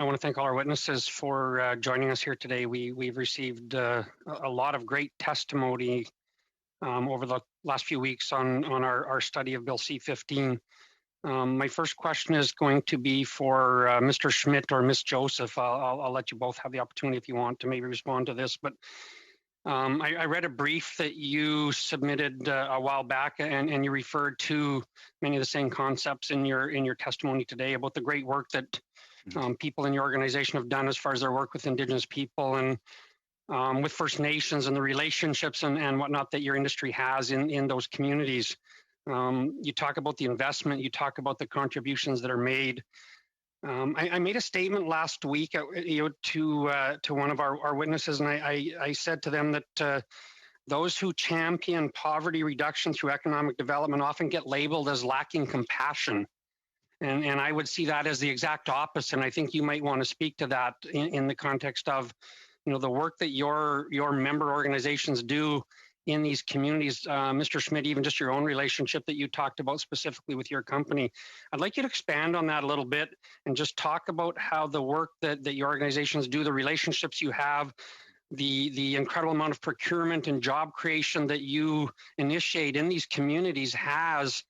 I want to thank all our witnesses for joining us here today. We've received a lot of great testimony over the last few weeks on our study of Bill C-15. My first question is going to be for Mr. Schmidt or Ms. Joseph. I'll let you both have the opportunity if you want to maybe respond to this. But I read a brief that you submitted a while back, and you referred to many of the same concepts in your testimony today about the great work that people in your organization have done as far as their work with Indigenous people and with First Nations and the relationships and whatnot that your industry has in those communities. You talk about the investment, you talk about the contributions that are made. I made a statement last week to one of our witnesses, and I said to them that those who champion poverty reduction through economic development often get labeled as lacking compassion. And I would see that as the exact opposite. And I think you might want to speak to that in the context of, the work that your member organizations do in these communities. Mr. Schmidt, even just your own relationship that you talked about specifically with your company. I'd like you to expand on that a little bit and just talk about how the work that your organizations do, the relationships you have, the incredible amount of procurement and job creation that you initiate in these communities has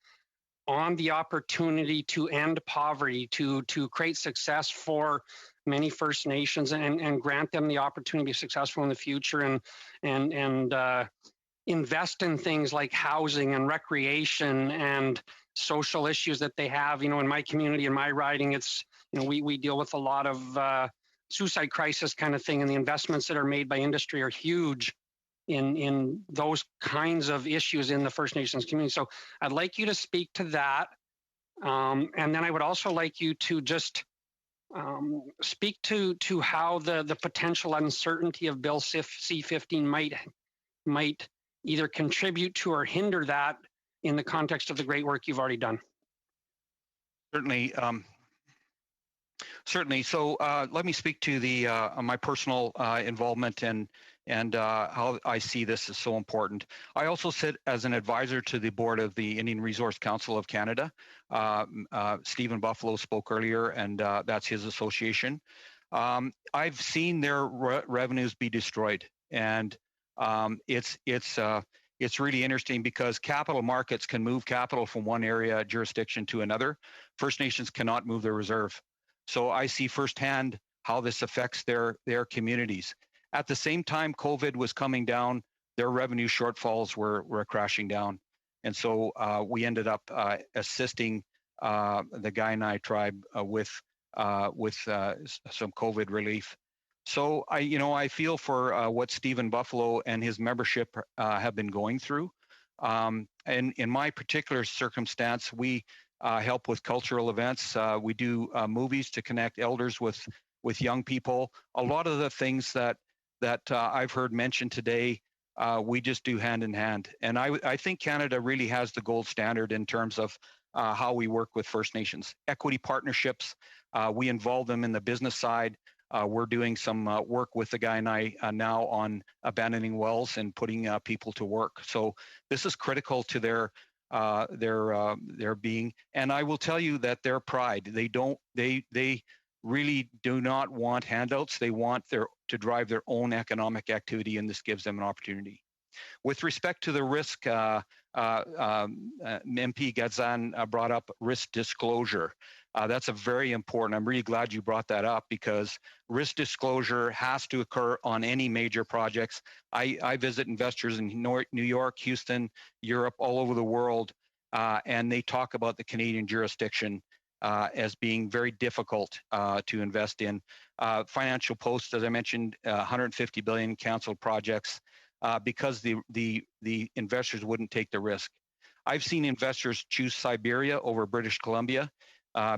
on the opportunity to end poverty, to create success for many First Nations and grant them the opportunity to be successful in the future and invest in things like housing and recreation and social issues that they have. In my community, in my riding, it's, we deal with a lot of suicide crisis kind of thing, and the investments that are made by industry are huge in those kinds of issues in the First Nations community. So I'd like you to speak to that. And then I would also like you to just speak to how the potential uncertainty of Bill C-15 might either contribute to or hinder that in the context of the great work you've already done. Certainly. Certainly. So let me speak to the my personal involvement and how I see this as so important. I also sit as an advisor to the board of the Indian Resource Council of Canada. Stephen Buffalo spoke earlier, and that's his association. I've seen their revenues be destroyed, and it's really interesting because capital markets can move capital from one area jurisdiction to another. First Nations cannot move their reserve. So I see firsthand how this affects their communities. At the same time COVID was coming down, their revenue shortfalls were crashing down. And so we ended up assisting the Kainai tribe with some COVID relief. So I feel for what Stephen Buffalo and his membership have been going through. And in my particular circumstance, we help with cultural events. We do movies to connect elders with young people. A lot of the things that I've heard mentioned today, we just do hand in hand. And I think Canada really has the gold standard in terms of how we work with First Nations. Equity partnerships, we involve them in the business side. We're doing some work with the Kainai now on abandoning wells and putting people to work. So this is critical to their being. And I will tell you that their pride, they really do not want handouts. They want to drive their own economic activity, and this gives them an opportunity. With respect to the risk, MP Gazan brought up risk disclosure. That's a very important. I'm really glad you brought that up because risk disclosure has to occur on any major projects. I visit investors in New York, Houston, Europe, all over the world, and they talk about the Canadian jurisdiction as being very difficult to invest in. Financial Post, as I mentioned, 150 billion canceled projects because the investors wouldn't take the risk. I've seen investors choose Siberia over British Columbia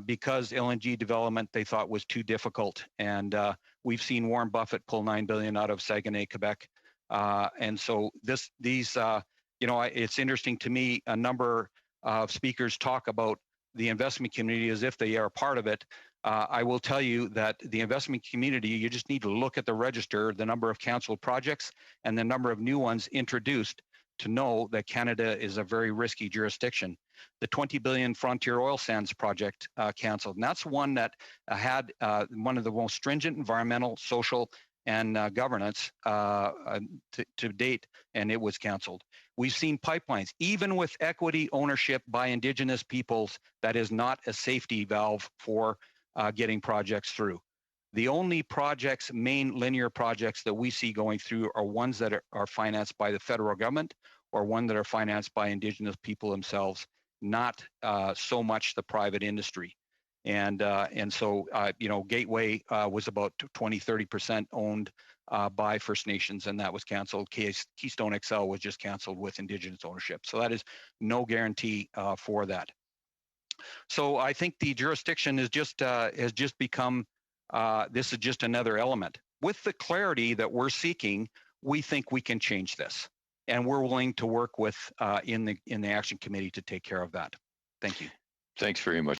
because LNG development they thought was too difficult. And we've seen Warren Buffett pull $9 billion out of Saguenay, Quebec. And so it's interesting to me, a number of speakers talk about the investment community as if they are part of it. I will tell you that the investment community, you just need to look at the register, the number of canceled projects and the number of new ones introduced to know that Canada is a very risky jurisdiction. The 20 billion Frontier Oil Sands project canceled, and that's one that had one of the most stringent environmental, social, and governance to date, and it was canceled. We've seen pipelines, even with equity ownership by Indigenous peoples, that is not a safety valve for getting projects through. The only projects, main linear projects that we see going through are ones that are financed by the federal government or one that are financed by Indigenous people themselves, not so much the private industry. And so, Gateway was about 20-30% owned by First Nations, and that was canceled. Keystone XL was just canceled with Indigenous ownership. So that is no guarantee for that. So I think the jurisdiction is has just become, this is just another element. With the clarity that we're seeking, we think we can change this. And we're willing to work with in the Action Committee to take care of that. Thank you. Thanks very much.